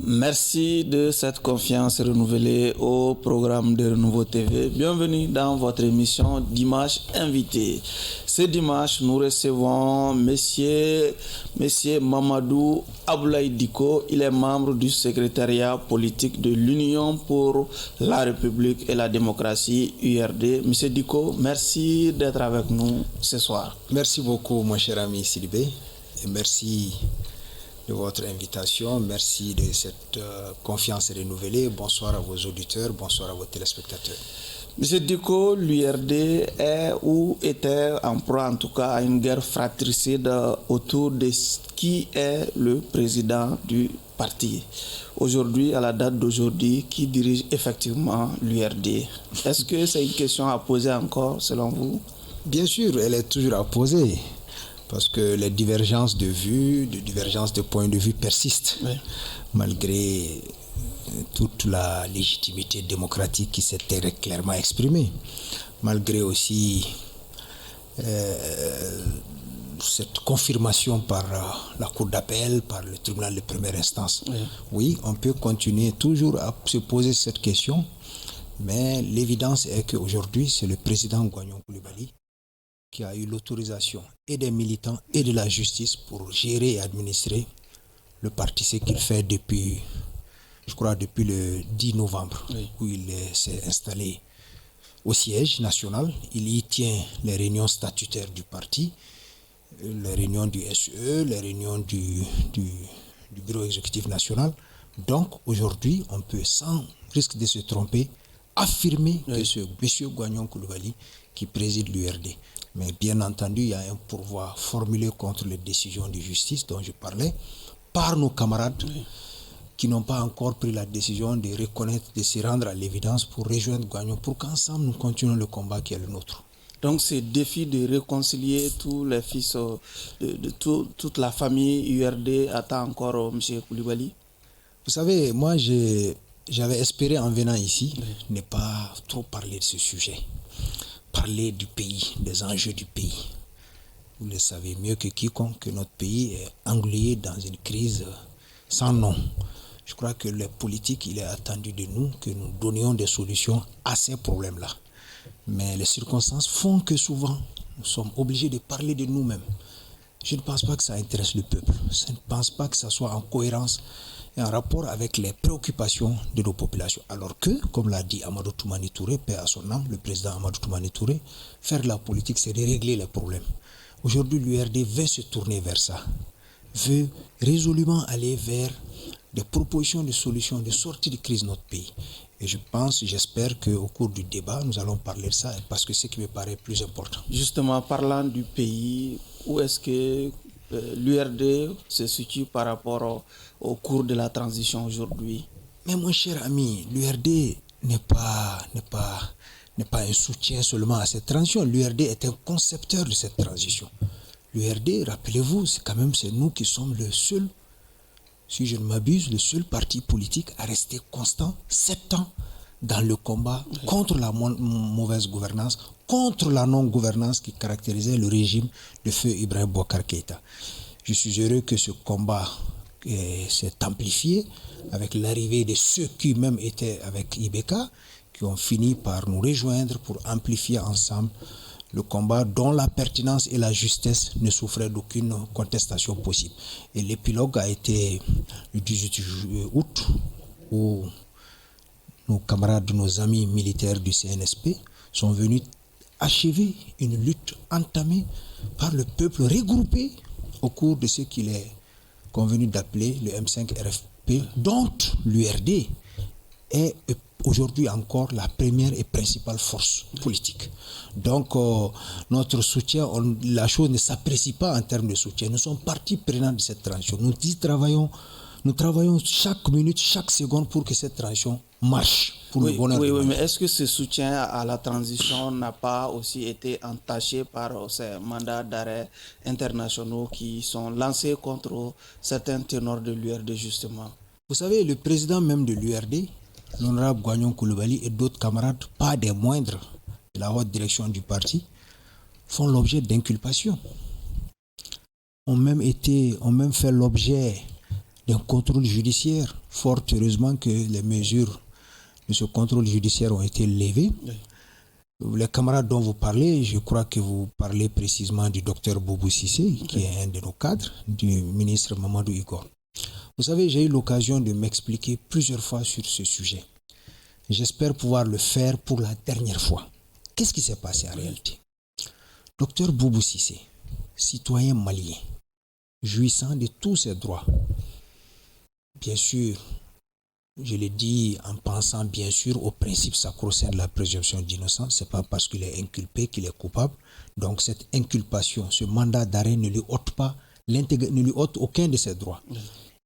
Merci de cette confiance renouvelée au programme de Renouveau TV. Bienvenue dans votre émission Dimanche Invité. Ce dimanche, nous recevons Monsieur Mamadou Aboulaye Diko. Il est membre du secrétariat politique de l'Union pour la République et la démocratie, URD. Monsieur Diko, merci d'être avec nous ce soir. Merci beaucoup, mon cher ami Sidibé, et merci de votre invitation. Merci de cette confiance renouvelée. Bonsoir à vos auditeurs, bonsoir à vos téléspectateurs. Monsieur Diko, l'URD est ou était en proie en tout cas à une guerre fratricide autour de qui est le président du parti. Aujourd'hui, à la date d'aujourd'hui, qui dirige effectivement l'URD? Est-ce que c'est une question à poser encore selon vous? Bien sûr, elle est toujours à poser. Parce que les divergences de vues, les divergences de points de vue persistent, oui, malgré toute la légitimité démocratique qui s'était clairement exprimée, malgré aussi cette confirmation par la Cour d'appel, par le tribunal de première instance. Oui. Oui, on peut continuer toujours à se poser cette question, mais l'évidence est qu'aujourd'hui, c'est le président Gouagnon Coulibaly qui a eu l'autorisation et des militants et de la justice pour gérer et administrer le parti, ce qu'il fait depuis, je crois, depuis le 10 novembre, oui, où il s'est installé au siège national. Il y tient les réunions statutaires du parti, les réunions du SE, les réunions du bureau exécutif national. Donc aujourd'hui, on peut, sans risque de se tromper, affirmer, oui, que c'est M. Gouagnon Coulibaly qui préside l'URD. Mais bien entendu, il y a un pourvoi formulé contre les décisions de justice dont je parlais par nos camarades, oui, qui n'ont pas encore pris la décision de reconnaître, de se rendre à l'évidence pour rejoindre Gouagnon, pour qu'ensemble nous continuions le combat qui est le nôtre. Donc ce défi de réconcilier tous les fils de toute la famille URD attend encore M. Coulibaly? Vous savez, moi j'avais espéré en venant ici, oui, ne pas trop parler de ce sujet. Parler du pays, des enjeux du pays. Vous le savez mieux que quiconque que notre pays est englué dans une crise sans nom. Je crois que les politiques, il est attendu de nous que nous donnions des solutions à ces problèmes-là. Mais les circonstances font que souvent, nous sommes obligés de parler de nous-mêmes. Je ne pense pas que ça intéresse le peuple. Je ne pense pas que ça soit en cohérence et en rapport avec les préoccupations de nos populations. Alors que, comme l'a dit Amadou Toumani Touré, paix à son âme, le président Amadou Toumani Touré, faire de la politique, c'est de régler les problèmes. Aujourd'hui, l'URD veut se tourner vers ça, veut résolument aller vers des propositions de solutions, de sortie de crise de notre pays. Et je pense, j'espère qu'au cours du débat, nous allons parler de ça, parce que c'est ce qui me paraît plus important. Justement, parlant du pays, où est-ce que l'URD se situe par rapport au cours de la transition aujourd'hui? Mais mon cher ami, l'URD n'est pas un soutien seulement à cette transition. L'URD est un concepteur de cette transition. L'URD, rappelez-vous, c'est nous qui sommes le seul, si je ne m'abuse, le seul parti politique à rester constant 7 ans dans le combat, oui, contre la mauvaise gouvernance, contre la non-gouvernance qui caractérisait le régime de feu Ibrahim Boubacar Keïta. Je suis heureux que ce combat s'est amplifié avec l'arrivée de ceux qui même étaient avec IBK, qui ont fini par nous rejoindre pour amplifier ensemble le combat dont la pertinence et la justesse ne souffraient d'aucune contestation possible. Et l'épilogue a été le 18 août, où nos camarades, nos amis militaires du CNSP sont venus achever une lutte entamée par le peuple regroupé au cours de ce qu'il est convenu d'appeler le M5 RFP, dont l'URD est aujourd'hui encore la première et principale force politique. Donc notre soutien, la chose ne s'apprécie pas en termes de soutien. Nous sommes partie prenante de cette transition. Nous travaillons chaque minute, chaque seconde pour que cette transition marche pour le bonheur. Oui, mais est-ce que ce soutien à la transition n'a pas aussi été entaché par ces mandats d'arrêt internationaux qui sont lancés contre certains ténors de l'URD justement? Vous savez, le président même de l'URD, l'honorable Gouagnon Coulibaly et d'autres camarades, pas des moindres de la haute direction du parti, font l'objet d'inculpations. Ont même fait l'objet d'un contrôle judiciaire. Fort heureusement que les mesures de ce contrôle judiciaire ont été levées. Oui. Les camarades dont vous parlez, je crois que vous parlez précisément du docteur Boubou Cissé, qui est un de nos cadres, du ministre Mamadou Igor. Vous savez, j'ai eu l'occasion de m'expliquer plusieurs fois sur ce sujet. J'espère pouvoir le faire pour la dernière fois. Qu'est-ce qui s'est passé en réalité? Docteur Boubou Cissé, citoyen malien, jouissant de tous ses droits. Bien sûr, je le dis en pensant bien sûr au principe sacro-saint de la présomption d'innocence. Ce n'est pas parce qu'il est inculpé qu'il est coupable. Donc cette inculpation, ce mandat d'arrêt ne lui ôte aucun de ses droits.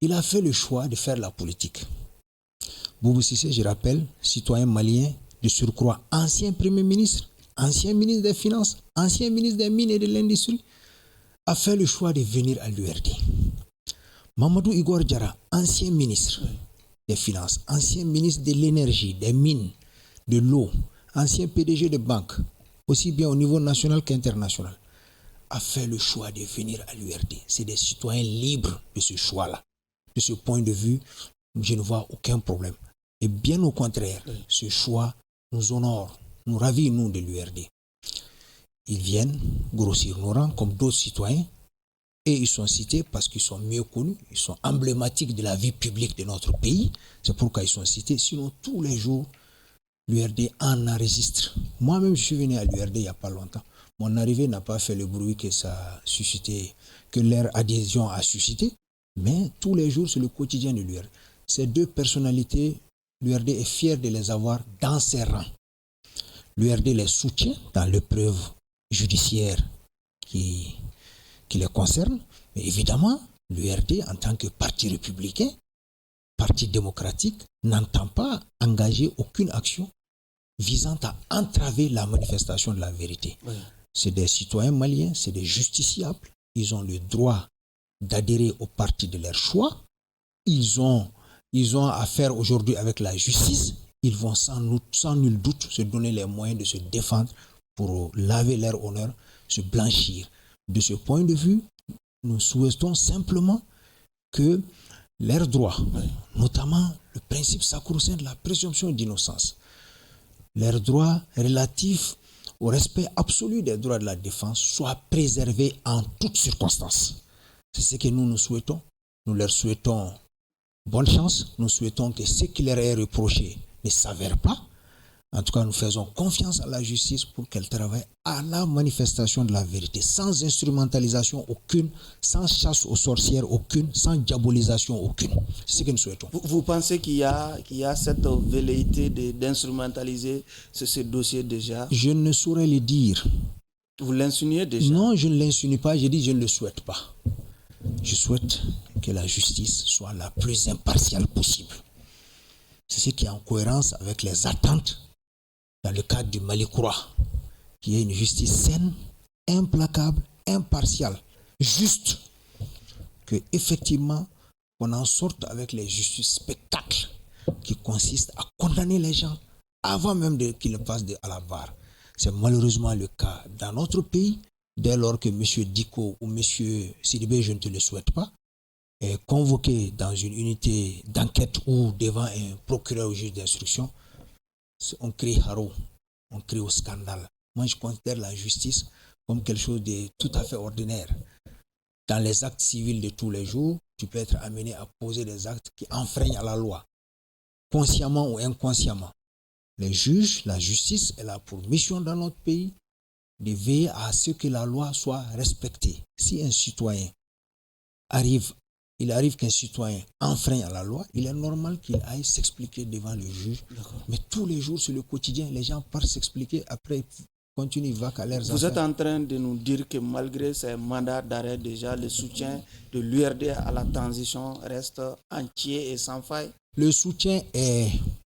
Il a fait le choix de faire la politique. Boubou Cissé, je rappelle, citoyen malien de surcroît, ancien Premier ministre, ancien ministre des Finances, ancien ministre des Mines et de l'Industrie, a fait le choix de venir à l'URD. Mamadou Igor Diarra, ancien ministre des Finances, ancien ministre de l'Énergie, des Mines, de l'Eau, ancien PDG de banque, aussi bien au niveau national qu'international, a fait le choix de venir à l'URD. C'est des citoyens libres de ce choix-là. De ce point de vue, je ne vois aucun problème. Et bien au contraire, ce choix nous honore, nous ravit, nous, de l'URD. Ils viennent grossir nos rangs comme d'autres citoyens et ils sont cités parce qu'ils sont mieux connus, ils sont emblématiques de la vie publique de notre pays. C'est pourquoi ils sont cités. Sinon, tous les jours, l'URD en enregistre. Moi-même, je suis venu à l'URD il n'y a pas longtemps. Mon arrivée n'a pas fait le bruit que ça a suscité, que leur adhésion a suscité. Mais tous les jours, c'est le quotidien de l'URD. Ces deux personnalités, l'URD est fier de les avoir dans ses rangs. L'URD les soutient dans l'épreuve judiciaire qui les concerne. Mais évidemment, l'URD, en tant que parti républicain, parti démocratique, n'entend pas engager aucune action visant à entraver la manifestation de la vérité. Oui. C'est des citoyens maliens, c'est des justiciables. Ils ont le droit d'adhérer au parti de leur choix. Ils ont affaire aujourd'hui avec la justice. Ils vont sans nul doute se donner les moyens de se défendre pour laver leur honneur, se blanchir. De ce point de vue, nous souhaitons simplement que leurs droits, notamment le principe sacro-saint de la présomption d'innocence, leurs droits relatifs au respect absolu des droits de la défense soient préservés en toutes circonstances. C'est ce que nous souhaitons. Nous leur souhaitons bonne chance. Nous souhaitons que ce qui leur est reproché ne s'avère pas. En tout cas, nous faisons confiance à la justice pour qu'elle travaille à la manifestation de la vérité, sans instrumentalisation aucune, sans chasse aux sorcières aucune, sans diabolisation aucune. C'est ce que nous souhaitons. Vous pensez qu'il y a cette velléité d'instrumentaliser ce dossier déjà? Je ne saurais le dire. Vous l'insinuez déjà? Non, je ne l'insinue pas, je dis je ne le souhaite pas. Je souhaite que la justice soit la plus impartiale possible. C'est ce qui est en cohérence avec les attentes dans le cadre du Mali Croix, qui est une justice saine, implacable, impartiale, juste, que effectivement on en sorte avec les justices spectacles qui consistent à condamner les gens avant même qu'ils ne passent à la barre. C'est malheureusement le cas dans notre pays, dès lors que M. Diko ou M. Sidibé, je ne te le souhaite pas, est convoqué dans une unité d'enquête ou devant un procureur ou juge d'instruction. On crie haro, on crie au scandale. Moi, je considère la justice comme quelque chose de tout à fait ordinaire. Dans les actes civils de tous les jours, tu peux être amené à poser des actes qui enfreignent à la loi, consciemment ou inconsciemment. Les juges, la justice est là pour mission dans notre pays de veiller à ce que la loi soit respectée. Si un citoyen il arrive qu'un citoyen enfreigne à la loi, il est normal qu'il aille s'expliquer devant le juge. D'accord. Mais tous les jours, sur le quotidien, les gens partent s'expliquer, après ils continuent, ils vaquent à leurs affaires. Vous êtes en train de nous dire que malgré ces mandats d'arrêt, déjà, le soutien de l'URD à la transition reste entier et sans faille? Le soutien est...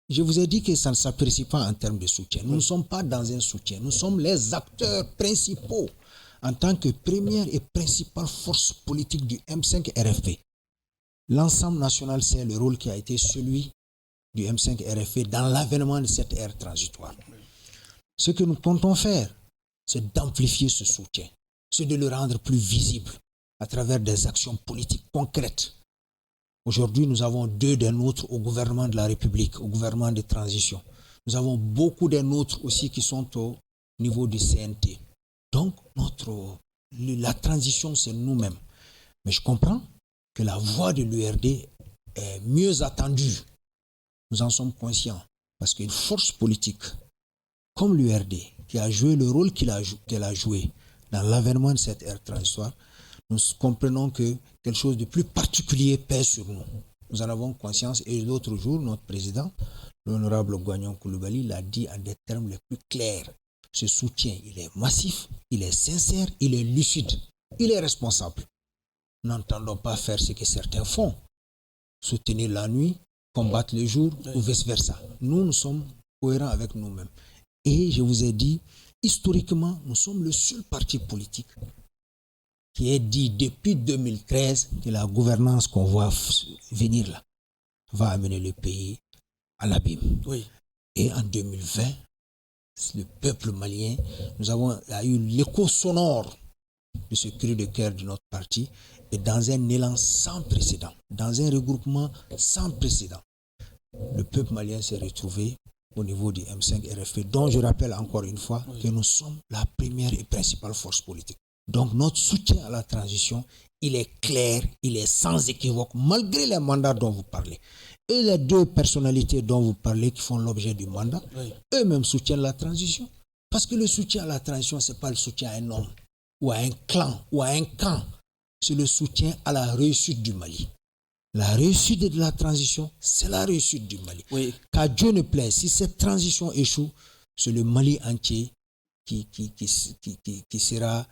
Je vous ai dit que ça ne s'apprécie pas en termes de soutien. Nous ne sommes pas dans un soutien. Nous sommes les acteurs principaux en tant que première et principale force politique du M5 RFP. L'ensemble national sait le rôle qui a été celui du M5 RFP dans l'avènement de cette ère transitoire. Ce que nous comptons faire, c'est d'amplifier ce soutien, c'est de le rendre plus visible à travers des actions politiques concrètes. Aujourd'hui, nous avons 2 des nôtres au gouvernement de la République, au gouvernement de transition. Nous avons beaucoup des nôtres aussi qui sont au niveau du CNT. Donc, la transition, c'est nous-mêmes. Mais je comprends que la voix de l'URD est mieux attendue. Nous en sommes conscients. Parce qu'une force politique comme l'URD, qui a joué le rôle qu'elle a joué dans l'avènement de cette ère transitoire, nous comprenons que quelque chose de plus particulier pèse sur nous. Nous en avons conscience et l'autre jour, notre président, l'honorable Gouagnon Coulibaly, l'a dit en des termes les plus clairs. Ce soutien, il est massif, il est sincère, il est lucide, il est responsable. Nous n'entendons pas faire ce que certains font, soutenir la nuit, combattre le jour ou vice-versa. Nous sommes cohérents avec nous-mêmes. Et je vous ai dit, historiquement, nous sommes le seul parti politique qui ait dit depuis 2013 que la gouvernance qu'on voit venir là va amener le pays à l'abîme. Oui. Et en 2020, le peuple malien, nous avons eu l'écho sonore de ce cri de cœur de notre parti et dans un élan sans précédent, dans un regroupement sans précédent, le peuple malien s'est retrouvé au niveau du M5 RFP, dont je rappelle encore une fois que nous sommes la première et principale force politique. Donc notre soutien à la transition, il est clair, il est sans équivoque, malgré les mandats dont vous parlez. Et les 2 personnalités dont vous parlez qui font l'objet du mandat, eux-mêmes soutiennent la transition. Parce que le soutien à la transition, ce n'est pas le soutien à un homme, ou à un clan, ou à un camp. C'est le soutien à la réussite du Mali. La réussite de la transition, c'est la réussite du Mali. Oui. Qu'à Dieu ne plaise, si cette transition échoue, c'est le Mali entier qui sera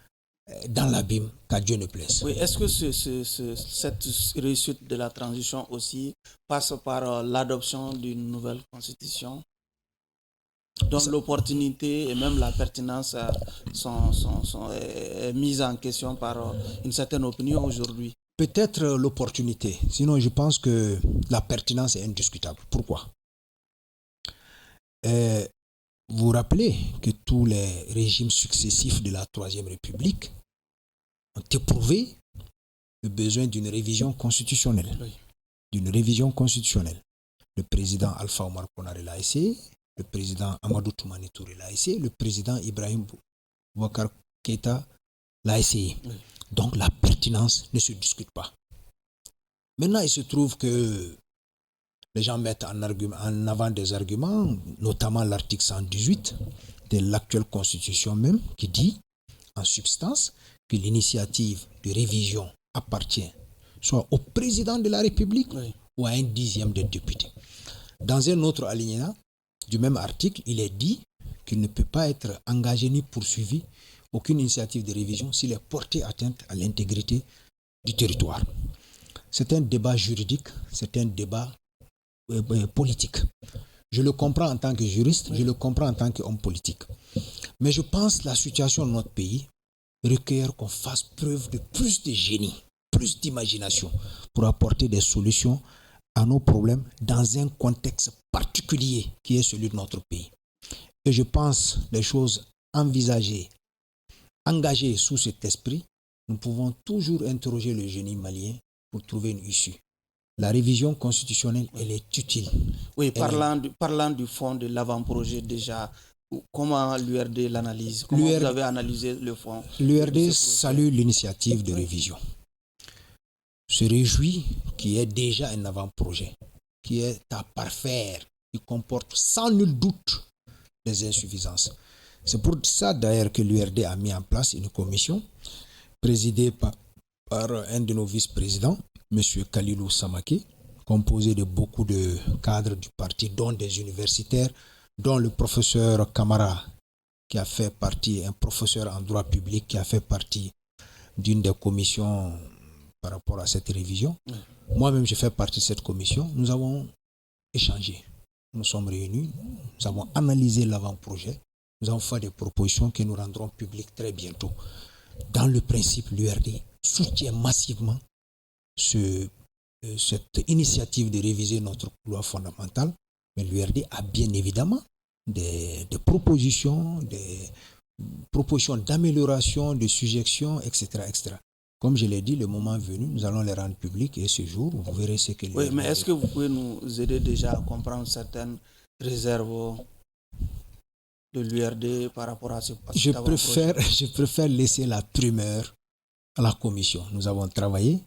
dans l'abîme, qu'à Dieu ne plaise. Oui, est-ce que cette réussite de la transition aussi passe par l'adoption d'une nouvelle constitution dont l'opportunité et même la pertinence sont mises en question par une certaine opinion aujourd'hui? Peut-être l'opportunité, sinon je pense que la pertinence est indiscutable. Pourquoi? Vous vous rappelez que tous les régimes successifs de la Troisième République ont éprouvé le besoin d'une révision constitutionnelle. Oui. D'une révision constitutionnelle. Le président Alpha Omar Konaré l'a essayé, le président Amadou Toumani Touré l'a essayé, le président Ibrahim Boubacar Keïta l'a essayé. Oui. Donc la pertinence ne se discute pas. Maintenant, il se trouve que les gens mettent en avant des arguments, notamment l'article 118 de l'actuelle constitution même, qui dit, en substance, que l'initiative de révision appartient soit au président de la République ou à un 10e des députés. Dans un autre alinéa du même article, il est dit qu'il ne peut pas être engagé ni poursuivi aucune initiative de révision s'il est porté atteinte à l'intégrité du territoire. C'est un débat juridique, c'est un débat politique. Je le comprends en tant que juriste, je le comprends en tant qu'homme politique. Mais je pense que la situation de notre pays requiert qu'on fasse preuve de plus de génie, plus d'imagination pour apporter des solutions à nos problèmes dans un contexte particulier qui est celui de notre pays. Et je pense les choses envisagées, engagées sous cet esprit, nous pouvons toujours interroger le génie malien pour trouver une issue. La révision constitutionnelle, elle est utile. Oui, parlant du fond de l'avant-projet déjà, comment l'URD l'analyse? Comment vous avez analysé le fond? L'URD salue l'initiative de révision. Se réjouit qu'il y ait déjà un avant-projet, qui est à parfaire, qui comporte sans nul doute des insuffisances. C'est pour ça d'ailleurs que l'URD a mis en place une commission présidée par un de nos vice-présidents, M. Khalilou Samaké, composé de beaucoup de cadres du parti, dont des universitaires, dont le professeur Camara, qui a fait partie, un professeur en droit public, qui a fait partie d'une des commissions par rapport à cette révision. Moi-même, j'ai fait partie de cette commission. Nous avons échangé. Nous sommes réunis. Nous avons analysé l'avant-projet. Nous avons fait des propositions que nous rendrons publiques très bientôt. Dans le principe, l'URD soutient massivement cette initiative de réviser notre loi fondamentale. Mais l'URD a bien évidemment des propositions d'amélioration, de suggestions, etc., etc. Comme je l'ai dit, le moment venu, nous allons les rendre publics et ce jour, vous verrez ce que... Oui, mais est-ce que vous pouvez nous aider déjà à comprendre certaines réserves de l'URD par rapport à ce je préfère laisser la primeur à la commission. Nous avons travaillé,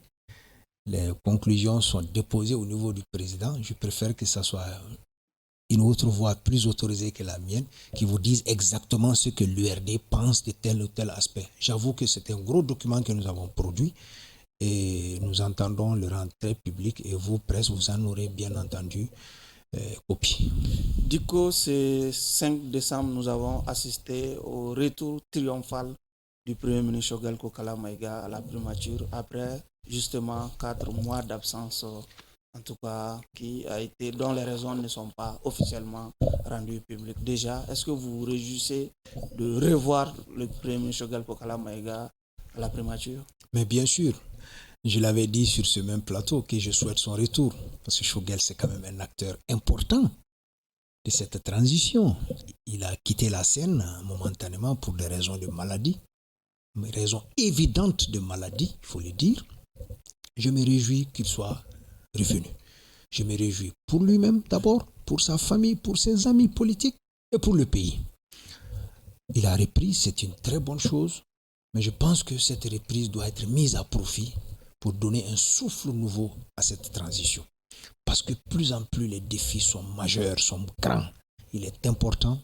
les conclusions sont déposées au niveau du président. Je préfère que ce soit une autre voix plus autorisée que la mienne qui vous dise exactement ce que l'URD pense de tel ou tel aspect. J'avoue que c'est un gros document que nous avons produit et nous entendons le rendre très public et vous, presse, vous en aurez bien entendu copie. Diko, ce 5 décembre, nous avons assisté au retour triomphal du Premier ministre Choguel Kokala Maïga à la primature après justement 4 mois d'absence, en tout cas, dont les raisons ne sont pas officiellement rendues publiques. Déjà, est-ce que vous vous réjouissez de revoir le Premier ministre Choguel Kokala Maïga à la primature? Mais bien sûr, je l'avais dit sur ce même plateau que je souhaite son retour, parce que Choguel c'est quand même un acteur important de cette transition. Il a quitté la scène momentanément pour des raisons de maladie, des raisons évidentes de maladie, il faut le dire. Je me réjouis qu'il soit revenu. Je me réjouis pour lui-même d'abord, pour sa famille, pour ses amis politiques et pour le pays. Il a repris, c'est une très bonne chose, mais je pense que cette reprise doit être mise à profit pour donner un souffle nouveau à cette transition. Parce que plus en plus les défis sont majeurs, sont grands. Il est important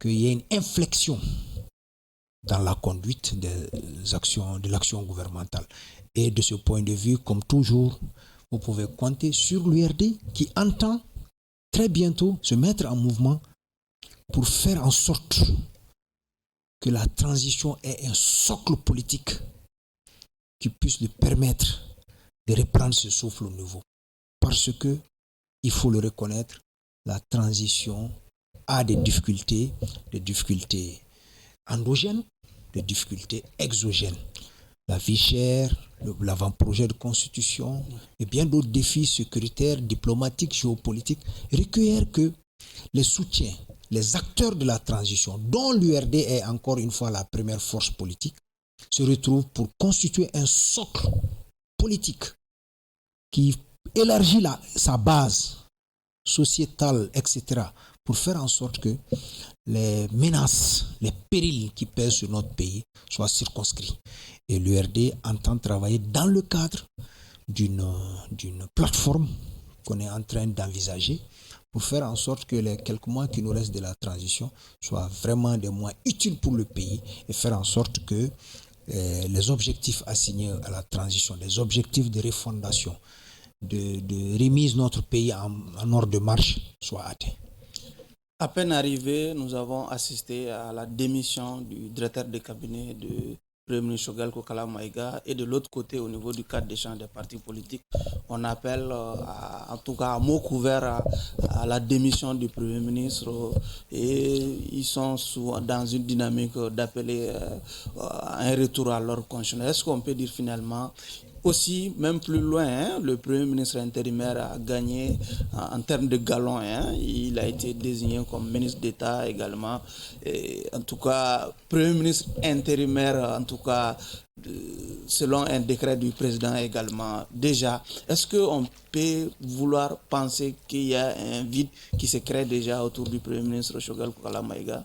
qu'il y ait une inflexion dans la conduite de l'action gouvernementale. Et de ce point de vue, comme toujours, vous pouvez compter sur l'URD qui entend très bientôt se mettre en mouvement pour faire en sorte que la transition ait un socle politique qui puisse lui permettre de reprendre ce souffle nouveau. Parce que, il faut le reconnaître, la transition a des difficultés endogènes, des difficultés exogènes. La vie chère, l'avant-projet de constitution et bien d'autres défis sécuritaires, diplomatiques, géopolitiques requièrent que les soutiens, les acteurs de la transition, dont l'URD est encore une fois la première force politique, se retrouvent pour constituer un socle politique qui élargit sa base sociétale, etc., pour faire en sorte que les menaces, les périls qui pèsent sur notre pays soient circonscrits. Et l'URD entend travailler dans le cadre d'une plateforme qu'on est en train d'envisager pour faire en sorte que les quelques mois qui nous restent de la transition soient vraiment des mois utiles pour le pays et faire en sorte que les objectifs assignés à la transition, les objectifs de refondation, de remise de notre pays en ordre de marche soient atteints. À peine arrivé, nous avons assisté à la démission du directeur de cabinet de Premier ministre Choguel Kokala Maïga et de l'autre côté, au niveau du cadre d'échange des partis politiques, on appelle en tout cas à mot couvert à la démission du Premier ministre et ils sont dans une dynamique d'appeler à un retour à l'ordre constitutionnel. Est-ce qu'on peut dire finalement aussi, même plus loin, le Premier ministre intérimaire a gagné en termes de galons. Il a été désigné comme ministre d'État également. Et en tout cas, Premier ministre intérimaire, en tout cas, selon un décret du président également. Déjà, est-ce qu'on peut vouloir penser qu'il y a un vide qui se crée déjà autour du Premier ministre Choguel Kokala Maïga?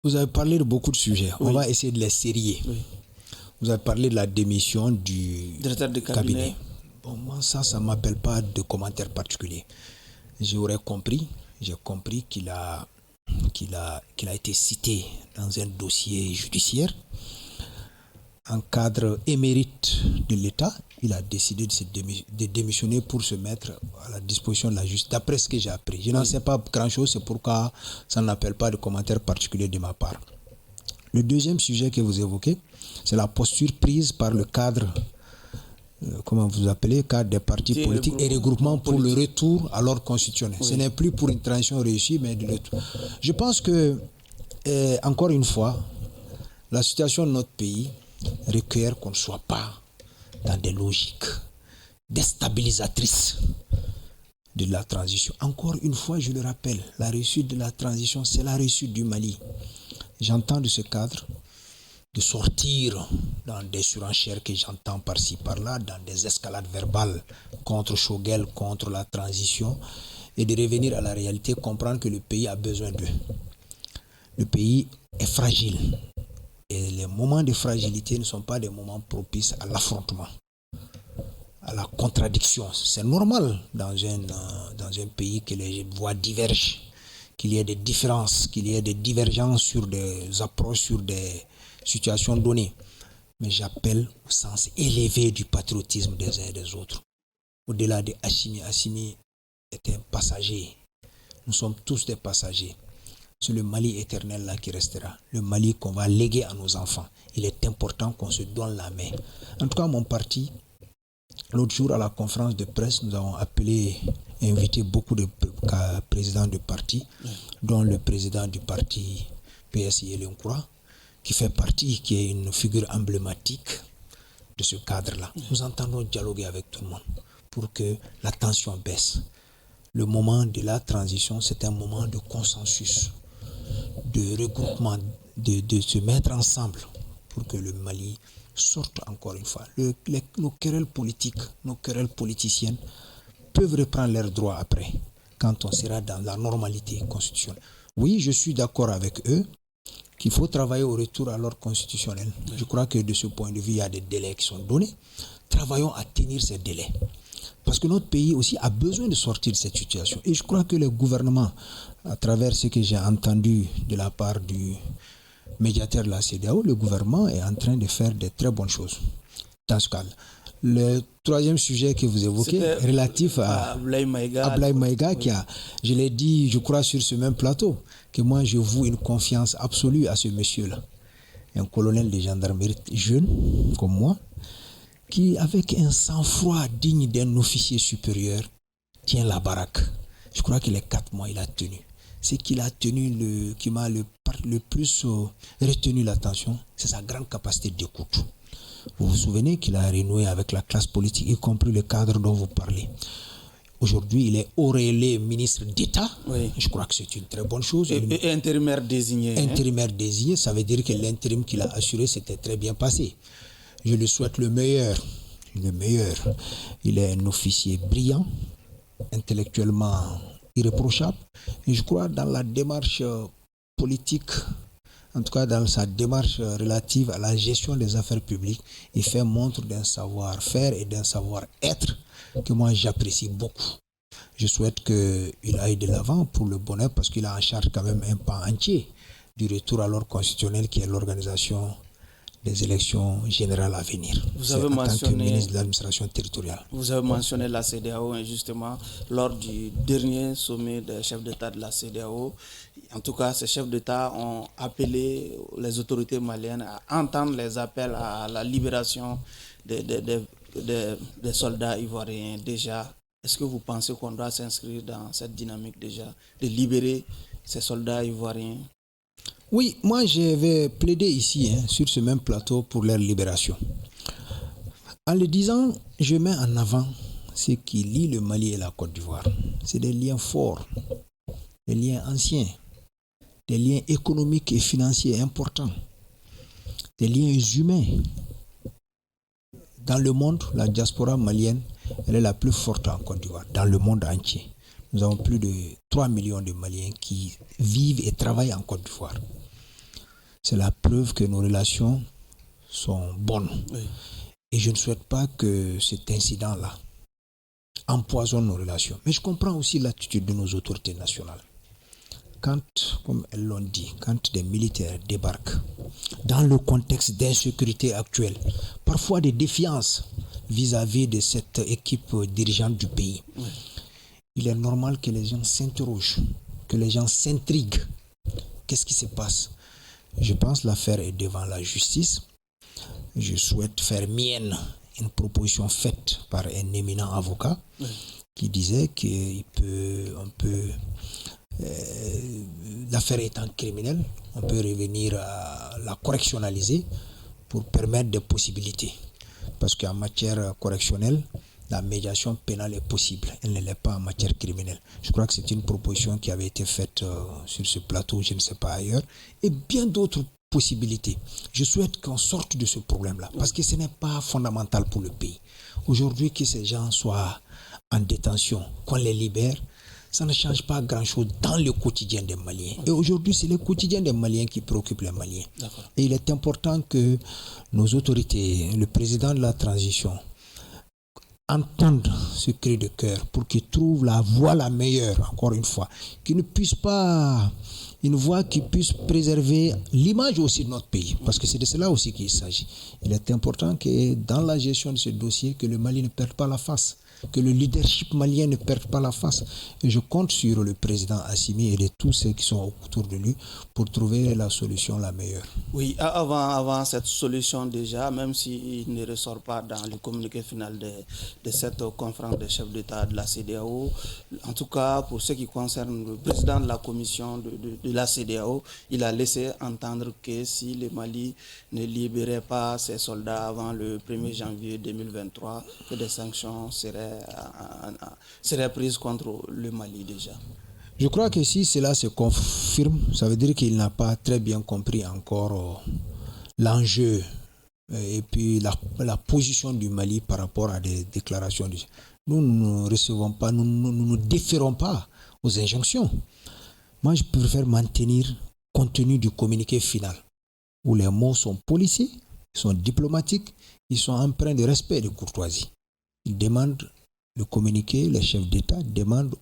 Vous avez parlé de beaucoup de sujets. Oui. On va essayer de les sérier. Oui. Vous avez parlé de la démission du directeur de cabinet. Bon, moi, ça ne m'appelle pas de commentaires particuliers. J'ai compris qu'il a été cité dans un dossier judiciaire. En cadre émérite de l'État, il a décidé de démissionner pour se mettre à la disposition de la justice. D'après ce que j'ai appris. Je n'en sais pas grand-chose, c'est pourquoi ça n'appelle pas de commentaires particuliers de ma part. Le deuxième sujet que vous évoquez, c'est la posture prise par le cadre, cadre des partis politiques et regroupements pour le retour à l'ordre constitutionnel. Oui. Ce n'est plus pour une transition réussie, mais de l'autre. Je pense que, encore une fois, la situation de notre pays requiert qu'on ne soit pas dans des logiques déstabilisatrices de la transition. Encore une fois, je le rappelle, la réussite de la transition, c'est la réussite du Mali. J'entends de ce cadre de sortir dans des surenchères que j'entends par-ci par-là, dans des escalades verbales contre Choguel, contre la transition, et de revenir à la réalité, comprendre que le pays a besoin d'eux. Le pays est fragile et les moments de fragilité ne sont pas des moments propices à l'affrontement, à la contradiction. C'est normal dans un pays que les voix divergent, qu'il y ait des différences, qu'il y ait des divergences sur des approches, sur des situations données. Mais j'appelle au sens élevé du patriotisme des uns et des autres. Au-delà de Assimi, Assimi est un passager. Nous sommes tous des passagers. C'est le Mali éternel là qui restera. Le Mali qu'on va léguer à nos enfants. Il est important qu'on se donne la main. En tout cas, mon parti, l'autre jour à la conférence de presse, nous avons appelé et invité beaucoup de présidents de partis, dont le président du parti PSI Elenkoura, qui fait partie, qui est une figure emblématique de ce cadre-là. Nous entendons dialoguer avec tout le monde pour que la tension baisse. Le moment de la transition, c'est un moment de consensus, de regroupement, de se mettre ensemble pour que le Mali sorte encore une fois. Nos querelles politiques, nos querelles politiciennes peuvent reprendre leurs droits après, quand on sera dans la normalité constitutionnelle. Oui, je suis d'accord avec eux qu'il faut travailler au retour à l'ordre constitutionnel. Je crois que de ce point de vue, il y a des délais qui sont donnés. Travaillons à tenir ces délais. Parce que notre pays aussi a besoin de sortir de cette situation. Et je crois que le gouvernement, à travers ce que j'ai entendu de la part du médiateur de la CEDEAO, le gouvernement est en train de faire de très bonnes choses. Dans ce cas, le troisième sujet que vous évoquez, relatif à Ablaye Maïga, qui a, je l'ai dit, je crois, sur ce même plateau, que moi je voue une confiance absolue à ce monsieur-là. Un colonel de gendarmerie jeune, comme moi, qui, avec un sang-froid digne d'un officier supérieur, tient la baraque. Je crois que les 4 mois, il a tenu. Ce qu'il a tenu, qui m'a le plus retenu l'attention, c'est sa grande capacité d'écoute. Vous vous souvenez qu'il a renoué avec la classe politique, y compris le cadre dont vous parlez. Aujourd'hui, il est auréolé ministre d'État. Oui. Je crois que c'est une très bonne chose. Et intérimaire désigné. Intérimaire désigné, ça veut dire que l'intérim qu'il a assuré s'était très bien passé. Je lui souhaite le meilleur. Le meilleur. Il est un officier brillant, intellectuellement irréprochable. Et je crois dans la démarche politique, en tout cas dans sa démarche relative à la gestion des affaires publiques, il fait montre d'un savoir-faire et d'un savoir-être que moi j'apprécie beaucoup. Je souhaite qu'il aille de l'avant pour le bonheur parce qu'il a en charge quand même un pan entier du retour à l'ordre constitutionnel qui est l'organisation des élections générales à venir. Vous avez mentionné, en tant que ministre de l'administration territoriale. Vous avez mentionné la CEDEAO justement lors du dernier sommet des chefs d'État de la CEDEAO. En tout cas, ces chefs d'État ont appelé les autorités maliennes à entendre les appels à la libération des soldats ivoiriens déjà. Est-ce que vous pensez qu'on doit s'inscrire dans cette dynamique déjà de libérer ces soldats ivoiriens? Oui, moi je vais plaider ici sur ce même plateau pour leur libération. En le disant, je mets en avant ce qui lie le Mali et la Côte d'Ivoire. C'est des liens forts, des liens anciens, des liens économiques et financiers importants, des liens humains. Dans le monde, la diaspora malienne, elle est la plus forte en Côte d'Ivoire, dans le monde entier. Nous avons plus de 3 millions de Maliens qui vivent et travaillent en Côte d'Ivoire. C'est la preuve que nos relations sont bonnes. Oui. Et je ne souhaite pas que cet incident-là empoisonne nos relations. Mais je comprends aussi l'attitude de nos autorités nationales. Quand, comme elles l'ont dit, quand des militaires débarquent dans le contexte d'insécurité actuelle, parfois de défiance vis-à-vis de cette équipe dirigeante du pays, oui. Il est normal que les gens s'interrogent, que les gens s'intriguent. Qu'est-ce qui se passe? Je pense que l'affaire est devant la justice. Je souhaite faire mienne une proposition faite par un éminent avocat qui disait l'affaire étant criminelle, on peut revenir à la correctionnaliser pour permettre des possibilités. Parce qu'en matière correctionnelle, la médiation pénale est possible, elle ne l'est pas en matière criminelle. Je crois que c'est une proposition qui avait été faite sur ce plateau, je ne sais pas ailleurs, et bien d'autres possibilité. Je souhaite qu'on sorte de ce problème-là parce que ce n'est pas fondamental pour le pays. Aujourd'hui, que ces gens soient en détention, qu'on les libère, ça ne change pas grand-chose dans le quotidien des Maliens. Et aujourd'hui, c'est le quotidien des Maliens qui préoccupe les Maliens. Et il est important que nos autorités, le président de la transition, entendent ce cri de cœur pour qu'ils trouvent la voie la meilleure, encore une fois, qu'ils ne puissent pas... une voie qui puisse préserver l'image aussi de notre pays, parce que c'est de cela aussi qu'il s'agit. Il est important que dans la gestion de ce dossier, que le Mali ne perde pas la face, que le leadership malien ne perde pas la face. Et je compte sur le président Assimi et de tous ceux qui sont autour de lui pour trouver la solution la meilleure. Oui, avant cette solution déjà, même s'il ne ressort pas dans le communiqué final de cette conférence des chefs d'État de la CEDEAO, en tout cas pour ce qui concerne le président de la commission de la CEDEAO, il a laissé entendre que si le Mali ne libérait pas ses soldats avant le 1er janvier 2023, que des sanctions seraient prises contre le Mali déjà. Je crois que si cela se confirme, ça veut dire qu'il n'a pas très bien compris encore l'enjeu et puis la position du Mali par rapport à des déclarations. Nous ne recevons pas, nous ne déférons pas aux injonctions. Moi, je préfère maintenir compte tenu du communiqué final, où les mots sont policiers, ils sont diplomatiques, ils sont empreints de respect et de courtoisie. Ils demandent le communiqué, les chefs d'État demandent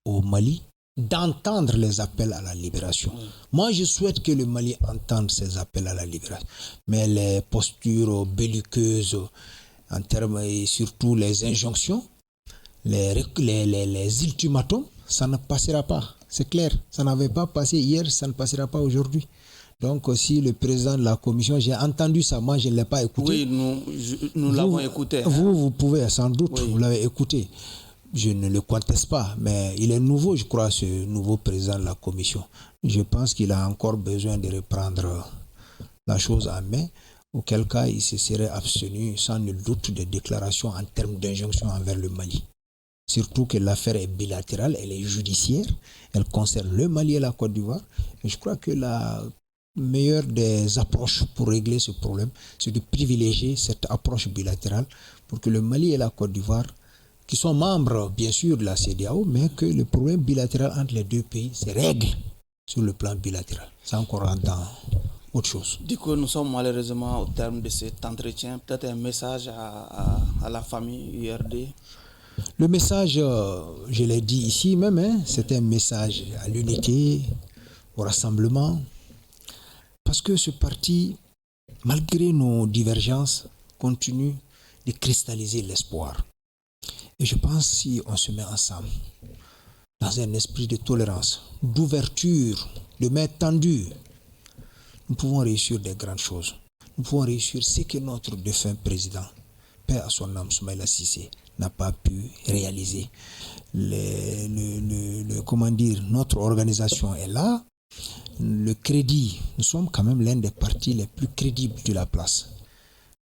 au Mali d'entendre les appels à la libération. Moi, je souhaite que le Mali entende ces appels à la libération. Mais les postures belliqueuses, en termes et surtout les injonctions, les ultimatums, ça ne passera pas. C'est clair, ça n'avait pas passé hier, ça ne passera pas aujourd'hui. Donc, si le président de la commission, j'ai entendu ça, moi je ne l'ai pas écouté. Oui, nous l'avons écouté. Vous pouvez sans doute, oui. Vous l'avez écouté. Je ne le conteste pas, mais il est nouveau, je crois, ce nouveau président de la commission. Je pense qu'il a encore besoin de reprendre la chose en main, auquel cas il se serait abstenu sans nul doute des déclarations en termes d'injonction envers le Mali. Surtout que l'affaire est bilatérale, elle est judiciaire, elle concerne le Mali et la Côte d'Ivoire. Et je crois que la meilleure des approches pour régler ce problème, c'est de privilégier cette approche bilatérale pour que le Mali et la Côte d'Ivoire, qui sont membres bien sûr de la CEDEAO, mais que le problème bilatéral entre les deux pays se règle sur le plan bilatéral. Ça encore dans autre chose. Du coup, nous sommes malheureusement au terme de cet entretien. Peut-être un message à la famille URD. Le message, je l'ai dit ici même, c'est un message à l'unité, au rassemblement, parce que ce parti, malgré nos divergences, continue de cristalliser l'espoir. Et je pense que si on se met ensemble, dans un esprit de tolérance, d'ouverture, de main tendue, nous pouvons réussir des grandes choses. Nous pouvons réussir ce que notre défunt président, paix à son âme, Soumaïla Cissé, n'a pas pu réaliser. Notre organisation est là. Le crédit, nous sommes quand même l'un des partis les plus crédibles de la place.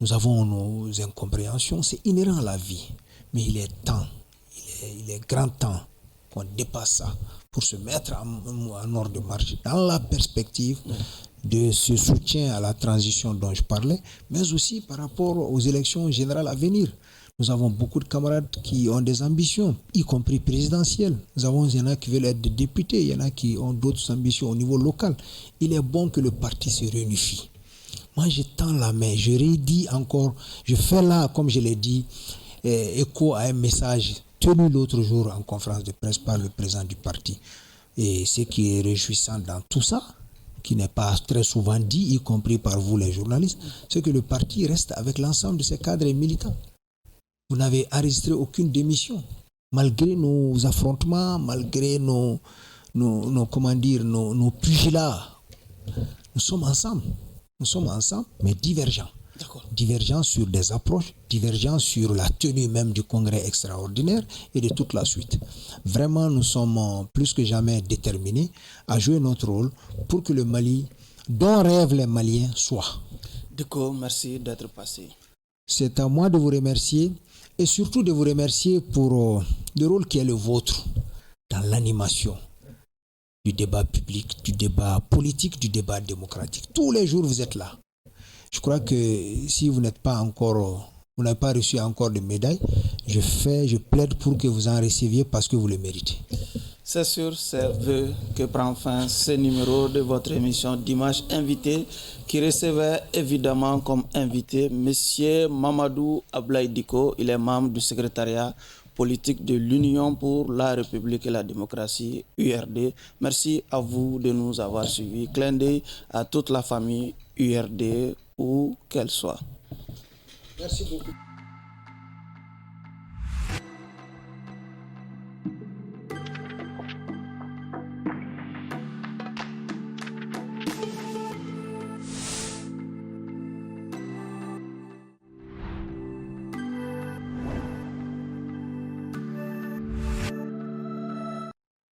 Nous avons nos incompréhensions, c'est inhérent à la vie. Mais il est temps, il est grand temps qu'on dépasse ça pour se mettre en ordre de marche dans la perspective de ce soutien à la transition dont je parlais, mais aussi par rapport aux élections générales à venir. Nous avons beaucoup de camarades qui ont des ambitions, y compris présidentielles. Il y en a qui veulent être des députés, il y en a qui ont d'autres ambitions au niveau local. Il est bon que le parti se réunifie. Moi, je tends la main, je redis encore, je fais là, comme je l'ai dit, écho à un message tenu l'autre jour en conférence de presse par le président du parti. Et ce qui est réjouissant dans tout ça, qui n'est pas très souvent dit, y compris par vous les journalistes, c'est que le parti reste avec l'ensemble de ses cadres et militants. Vous n'avez enregistré aucune démission. Malgré nos affrontements, malgré nos pugilats, nous sommes ensemble. Nous sommes ensemble, mais divergents. Divergents sur des approches, divergents sur la tenue même du congrès extraordinaire et de toute la suite. Vraiment, nous sommes plus que jamais déterminés à jouer notre rôle pour que le Mali, dont rêvent les Maliens, soit. Diko, merci d'être passé. C'est à moi de vous remercier et surtout de vous remercier pour le rôle qui est le vôtre dans l'animation du débat public, du débat politique, du débat démocratique. Tous les jours, vous êtes là. Je crois que si vous n'êtes pas encore, vous n'avez pas reçu encore de médaille, je plaide pour que vous en receviez parce que vous le méritez. C'est sur ces vœux que prend fin ce numéro de votre émission Dimanche Invité, qui recevait évidemment comme invité M. Mamadou Ablaye Diko. Il est membre du secrétariat politique de l'Union pour la République et la démocratie, URD. Merci à vous de nous avoir suivis. Clin d'œil à toute la famille URD, où qu'elle soit. Merci beaucoup.